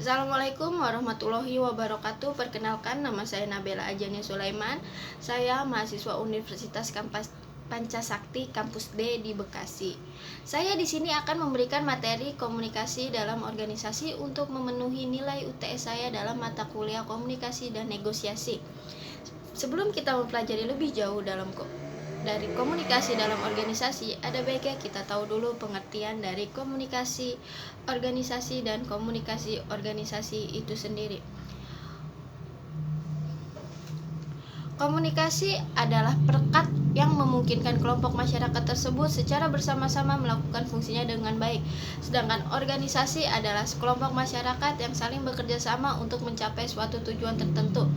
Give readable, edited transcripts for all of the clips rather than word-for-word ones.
Assalamualaikum warahmatullahi wabarakatuh. Perkenalkan, nama saya Nabela Ajania Sulaiman. Saya mahasiswa Universitas Pancasakti Kampus D di Bekasi. Saya di sini akan memberikan materi komunikasi dalam organisasi untuk memenuhi nilai UTS saya dalam mata kuliah komunikasi dan negosiasi. Sebelum kita mempelajari lebih jauh dari komunikasi dalam organisasi, ada baiknya kita tahu dulu pengertian dari komunikasi organisasi dan komunikasi organisasi itu sendiri. Komunikasi adalah perekat yang memungkinkan kelompok masyarakat tersebut secara bersama-sama melakukan fungsinya dengan baik. Sedangkan organisasi adalah sekelompok masyarakat yang saling bekerja sama untuk mencapai suatu tujuan tertentu.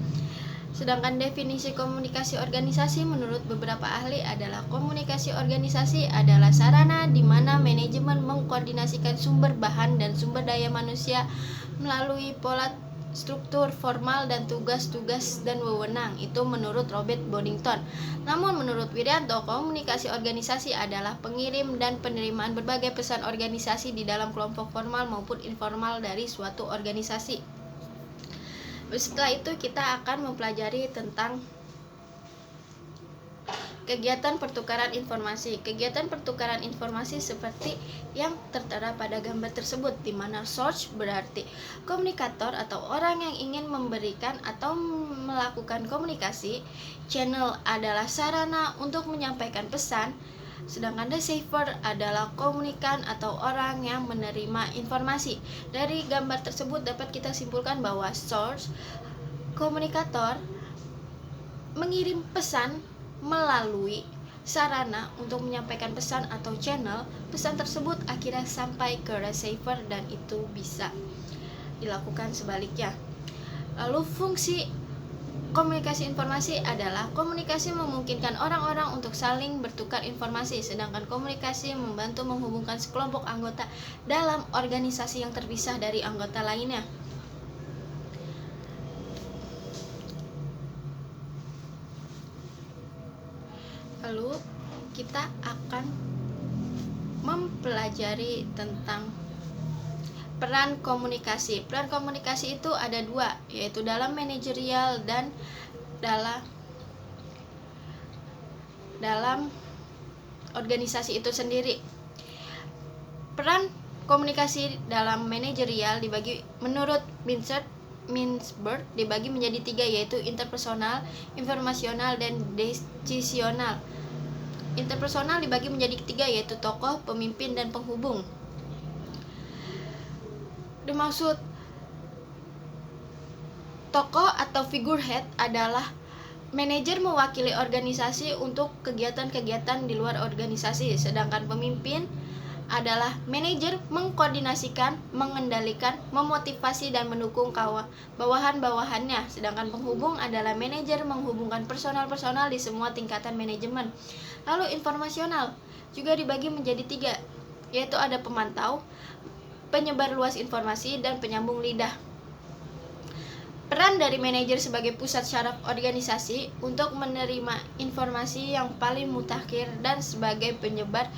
Sedangkan definisi komunikasi organisasi menurut beberapa ahli adalah komunikasi organisasi adalah sarana di mana manajemen mengkoordinasikan sumber bahan dan sumber daya manusia melalui pola struktur formal dan tugas-tugas dan wewenang. Itu menurut Robert Boddington. Namun menurut Wirianto, komunikasi organisasi adalah pengirim dan penerimaan berbagai pesan organisasi di dalam kelompok formal maupun informal dari suatu organisasi. Setelah itu kita akan mempelajari tentang kegiatan pertukaran informasi. Kegiatan pertukaran informasi seperti yang tertera pada gambar tersebut, di mana source berarti komunikator atau orang yang ingin memberikan atau melakukan komunikasi, channel adalah sarana untuk menyampaikan pesan, sedangkan receiver adalah komunikan atau orang yang menerima informasi. Dari gambar tersebut dapat kita simpulkan bahwa source, komunikator, mengirim pesan melalui sarana untuk menyampaikan pesan atau channel. Pesan tersebut akhirnya sampai ke receiver dan itu bisa dilakukan sebaliknya. Lalu fungsi komunikasi informasi adalah komunikasi memungkinkan orang-orang untuk saling bertukar informasi, sedangkan komunikasi membantu menghubungkan sekelompok anggota dalam organisasi yang terpisah dari anggota lainnya. Lalu kita akan mempelajari tentang peran komunikasi. Peran komunikasi itu ada dua, yaitu dalam manajerial dan dalam organisasi itu sendiri. Peran komunikasi dalam manajerial dibagi menurut Mintzberg dibagi menjadi tiga, yaitu interpersonal, informasional, dan decisional. Interpersonal dibagi menjadi tiga, yaitu tokoh, pemimpin, dan penghubung. Dimaksud tokoh atau figurehead adalah manajer mewakili organisasi untuk kegiatan-kegiatan di luar organisasi, sedangkan pemimpin adalah manajer mengkoordinasikan, mengendalikan, memotivasi, dan mendukung bawahan-bawahannya, sedangkan penghubung adalah manajer menghubungkan personal-personal di semua tingkatan manajemen. Lalu informasional juga dibagi menjadi tiga, yaitu ada pemantau, penyebar luas informasi, dan penyambung lidah. Peran dari manajer sebagai pusat syaraf organisasi untuk menerima informasi yang paling mutakhir dan sebagai penyebar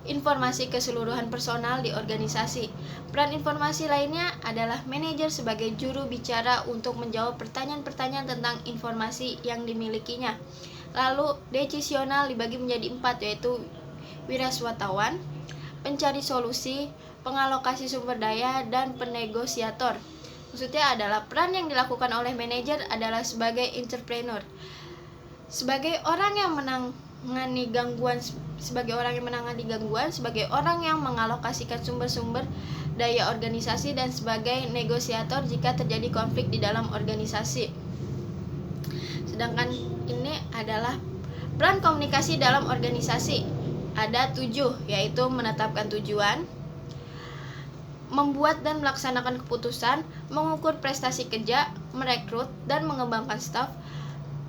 informasi keseluruhan personal di organisasi. Peran informasi lainnya adalah manajer sebagai juru bicara untuk menjawab pertanyaan-pertanyaan tentang informasi yang dimilikinya. Lalu decisional dibagi menjadi 4, yaitu wiraswatawan, pencari solusi, pengalokasi sumber daya, dan penegosiator. Maksudnya adalah peran yang dilakukan oleh manajer adalah sebagai entrepreneur, sebagai orang yang menangani gangguan, sebagai orang yang mengalokasikan sumber-sumber daya organisasi, dan sebagai negosiator jika terjadi konflik di dalam organisasi. Sedangkan ini adalah peran komunikasi dalam organisasi. Ada 7, yaitu menetapkan tujuan, membuat dan melaksanakan keputusan, mengukur prestasi kerja, merekrut dan mengembangkan staf,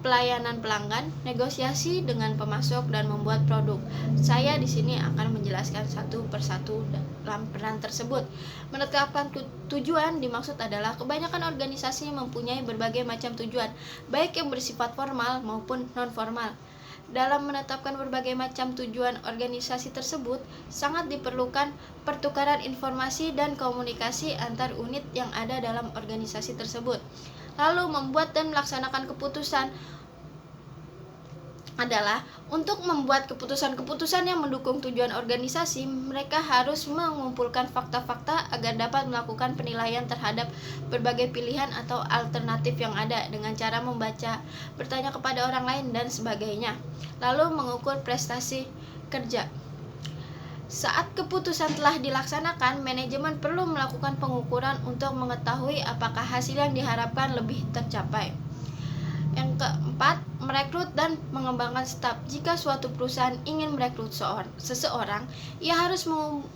pelayanan pelanggan, negosiasi dengan pemasok, dan membuat produk. Saya di sini akan menjelaskan satu persatu dalam peran tersebut. Menetapkan tujuan dimaksud adalah kebanyakan organisasi mempunyai berbagai macam tujuan, baik yang bersifat formal maupun non-formal. Dalam menetapkan berbagai macam tujuan organisasi tersebut, sangat diperlukan pertukaran informasi dan komunikasi antar unit yang ada dalam organisasi tersebut. Lalu membuat dan melaksanakan keputusan adalah untuk membuat keputusan-keputusan yang mendukung tujuan organisasi. Mereka harus mengumpulkan fakta-fakta agar dapat melakukan penilaian terhadap berbagai pilihan atau alternatif yang ada dengan cara membaca, bertanya kepada orang lain, dan sebagainya. Lalu mengukur prestasi kerja. Saat keputusan telah dilaksanakan, manajemen perlu melakukan pengukuran untuk mengetahui apakah hasil yang diharapkan lebih tercapai. Yang keempat, merekrut dan mengembangkan staf. Jika suatu perusahaan ingin merekrut seseorang, ia harus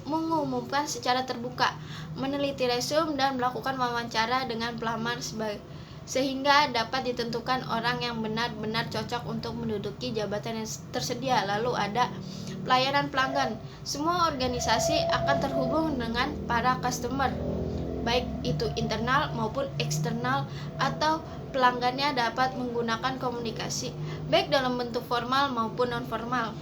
mengumumkan secara terbuka, meneliti resume, dan melakukan wawancara dengan pelamar sehingga dapat ditentukan orang yang benar-benar cocok untuk menduduki jabatan yang tersedia. Lalu ada pelayanan pelanggan. Semua organisasi akan terhubung dengan para customer, baik itu internal maupun eksternal, atau pelanggannya dapat menggunakan komunikasi baik dalam bentuk formal maupun non-formal.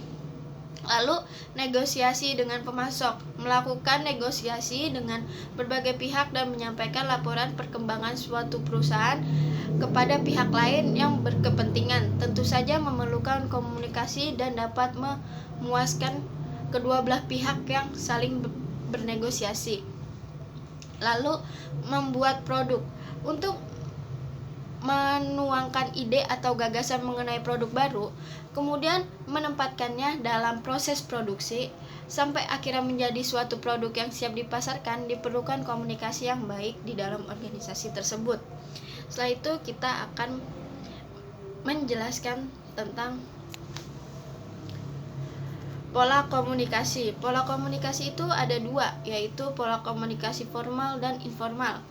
Lalu negosiasi dengan pemasok. Melakukan negosiasi dengan berbagai pihak dan menyampaikan laporan perkembangan suatu perusahaan kepada pihak lain yang berkepentingan. Tentu saja memerlukan komunikasi dan dapat memuaskan kedua belah pihak yang saling bernegosiasi. Lalu membuat produk. Untuk menuangkan ide atau gagasan mengenai produk baru, kemudian menempatkannya dalam proses produksi sampai akhirnya menjadi suatu produk yang siap dipasarkan, diperlukan komunikasi yang baik di dalam organisasi tersebut. Setelah itu kita akan menjelaskan tentang pola komunikasi. Pola komunikasi itu ada dua, yaitu pola komunikasi formal dan informal.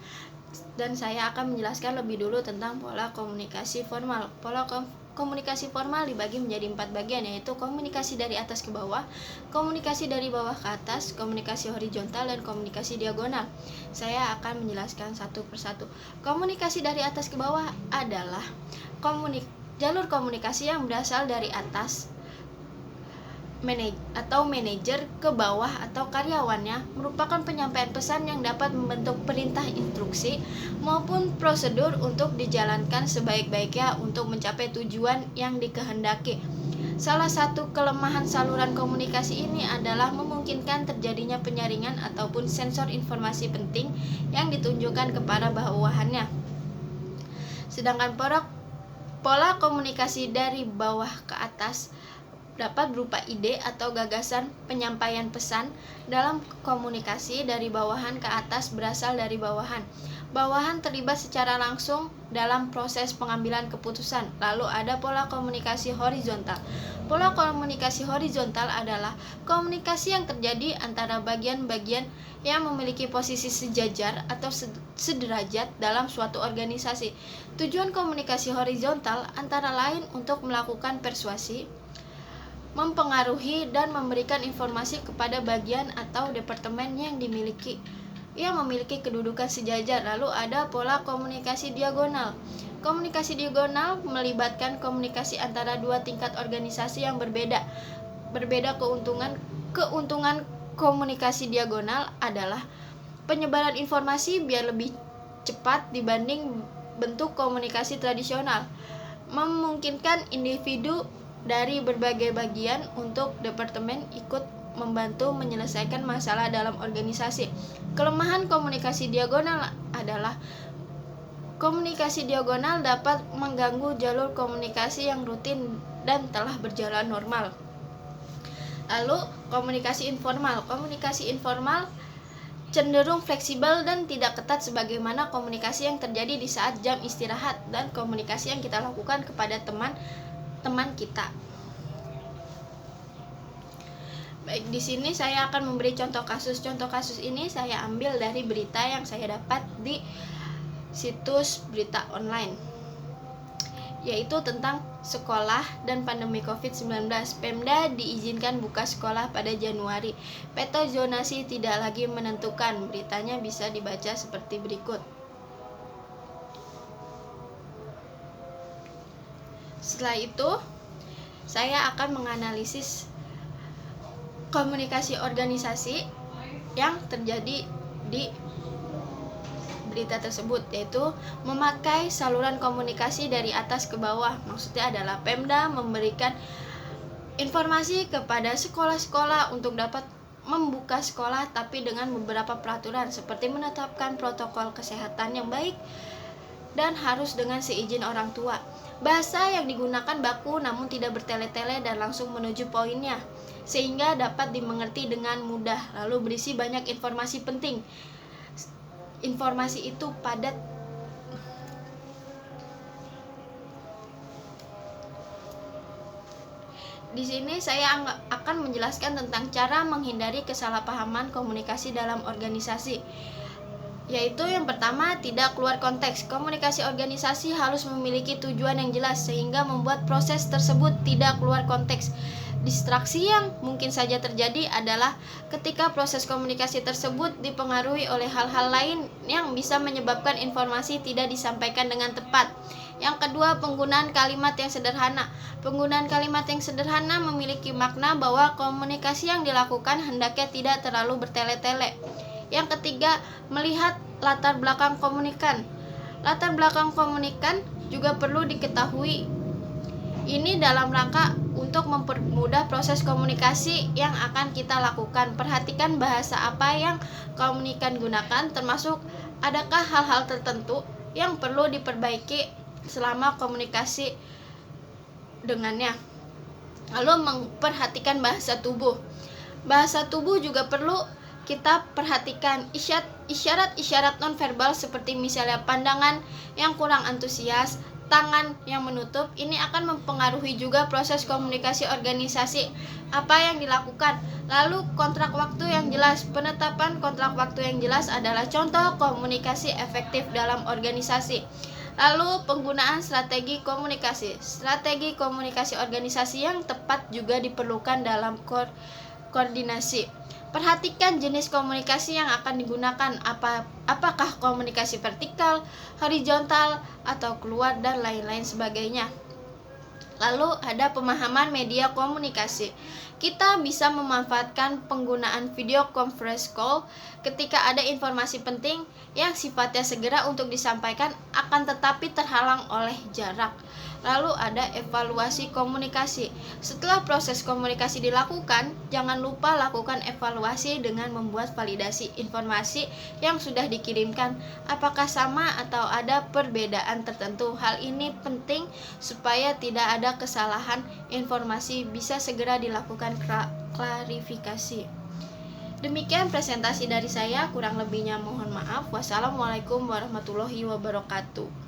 Dan saya akan menjelaskan lebih dulu tentang pola komunikasi formal. Pola komunikasi formal dibagi menjadi 4 bagian, yaitu komunikasi dari atas ke bawah, komunikasi dari bawah ke atas, komunikasi horizontal, dan komunikasi diagonal. Saya akan menjelaskan satu persatu. Komunikasi dari atas ke bawah adalah jalur komunikasi yang berasal dari atas manajer ke bawah atau karyawannya, merupakan penyampaian pesan yang dapat membentuk perintah instruksi maupun prosedur untuk dijalankan sebaik-baiknya untuk mencapai tujuan yang dikehendaki. Salah satu kelemahan saluran komunikasi ini adalah memungkinkan terjadinya penyaringan ataupun sensor informasi penting yang ditunjukkan kepada bawahannya. Sedangkan pola komunikasi dari bawah ke atas dapat berupa ide atau gagasan penyampaian pesan. Dalam komunikasi dari bawahan ke atas berasal dari bawahan. Bawahan terlibat secara langsung dalam proses pengambilan keputusan. Lalu ada pola komunikasi horizontal. Pola komunikasi horizontal adalah komunikasi yang terjadi antara bagian-bagian yang memiliki posisi sejajar atau sederajat dalam suatu organisasi. Tujuan komunikasi horizontal antara lain untuk melakukan persuasi, mempengaruhi, dan memberikan informasi kepada bagian atau departemen yang memiliki kedudukan sejajar. Lalu ada pola komunikasi diagonal. Komunikasi diagonal melibatkan komunikasi antara dua tingkat organisasi yang berbeda. Keuntungan komunikasi diagonal adalah penyebaran informasi biar lebih cepat dibanding bentuk komunikasi tradisional, memungkinkan individu dari berbagai bagian untuk departemen ikut membantu menyelesaikan masalah dalam organisasi. Kelemahan komunikasi diagonal adalah komunikasi diagonal dapat mengganggu jalur komunikasi yang rutin dan telah berjalan normal. Lalu komunikasi informal. Komunikasi informal cenderung fleksibel dan tidak ketat sebagaimana komunikasi yang terjadi di saat jam istirahat dan komunikasi yang kita lakukan kepada teman kita. Baik, di sini saya akan memberi contoh kasus. Contoh kasus ini saya ambil dari berita yang saya dapat di situs berita online, yaitu tentang sekolah dan pandemi COVID-19. Pemda diizinkan buka sekolah pada Januari. Peta zonasi tidak lagi menentukan. Beritanya bisa dibaca seperti berikut. Setelah itu, saya akan menganalisis komunikasi organisasi yang terjadi di berita tersebut, yaitu memakai saluran komunikasi dari atas ke bawah. Maksudnya adalah Pemda memberikan informasi kepada sekolah-sekolah untuk dapat membuka sekolah, tapi dengan beberapa peraturan seperti menetapkan protokol kesehatan yang baik dan harus dengan seizin orang tua. Bahasa yang digunakan baku namun tidak bertele-tele dan langsung menuju poinnya, sehingga dapat dimengerti dengan mudah, lalu berisi banyak informasi penting. Informasi itu padat. Di sini saya akan menjelaskan tentang cara menghindari kesalahpahaman komunikasi dalam organisasi. Yaitu yang pertama, tidak keluar konteks. Komunikasi organisasi harus memiliki tujuan yang jelas sehingga membuat proses tersebut tidak keluar konteks. Distraksi yang mungkin saja terjadi adalah ketika proses komunikasi tersebut dipengaruhi oleh hal-hal lain yang bisa menyebabkan informasi tidak disampaikan dengan tepat. Yang kedua, penggunaan kalimat yang sederhana. Penggunaan kalimat yang sederhana memiliki makna bahwa komunikasi yang dilakukan hendaknya tidak terlalu bertele-tele. Yang ketiga, melihat latar belakang komunikan. Latar belakang komunikan juga perlu diketahui. Ini dalam rangka untuk mempermudah proses komunikasi yang akan kita lakukan. Perhatikan bahasa apa yang komunikan gunakan, termasuk adakah hal-hal tertentu yang perlu diperbaiki selama komunikasi dengannya. Lalu memperhatikan bahasa tubuh. Bahasa tubuh juga perlu kita perhatikan. Isyarat-isyarat nonverbal seperti misalnya pandangan yang kurang antusias, tangan yang menutup, ini akan mempengaruhi juga proses komunikasi organisasi apa yang dilakukan. Lalu kontrak waktu yang jelas. Penetapan kontrak waktu yang jelas adalah contoh komunikasi efektif dalam organisasi. Lalu penggunaan strategi komunikasi. Strategi komunikasi organisasi yang tepat juga diperlukan dalam koordinasi. Perhatikan jenis komunikasi yang akan digunakan, apakah komunikasi vertikal, horizontal, atau keluar, dan lain-lain sebagainya. Lalu ada pemahaman media komunikasi. Kita bisa memanfaatkan penggunaan video conference call ketika ada informasi penting yang sifatnya segera untuk disampaikan akan tetapi terhalang oleh jarak. Lalu ada evaluasi komunikasi. Setelah proses komunikasi dilakukan, jangan lupa lakukan evaluasi dengan membuat validasi informasi yang sudah dikirimkan. Apakah sama atau ada perbedaan tertentu? Hal ini penting supaya tidak ada kesalahan informasi, bisa segera dilakukan klarifikasi. Demikian presentasi dari saya, kurang lebihnya mohon maaf. Wassalamualaikum warahmatullahi wabarakatuh.